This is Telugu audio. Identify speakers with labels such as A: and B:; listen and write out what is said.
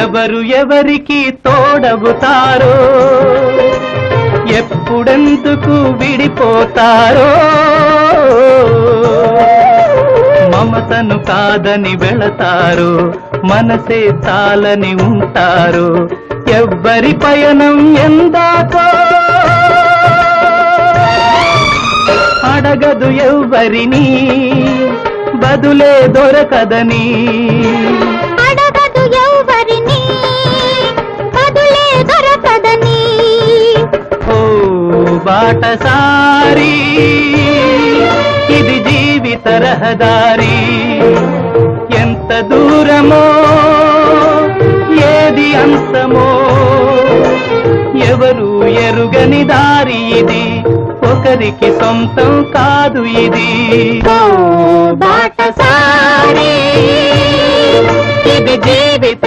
A: ఎవరు ఎవరికి తోడవుతారో ఎప్పుడెందుకు విడిపోతారో మమతను కాదని వెళతారు మనసే చాలని ఉంటారు ఎవ్వరి పయనం ఎందాకో అడగదు ఎవ్వరిని బదులే దొరకదని
B: అడగదు ఎవ్వరిని బదులే దొరకదని
A: ఓ బాటసారి ఇది జీవిత రహదారి ఎంత దూరమో ఏది అంతమో ఎవరు ఎరుగని దారి ఇది ఒకరికి సొంతం కాదు ఇది
B: ఓ బాటసారి
A: ఇది జీవిత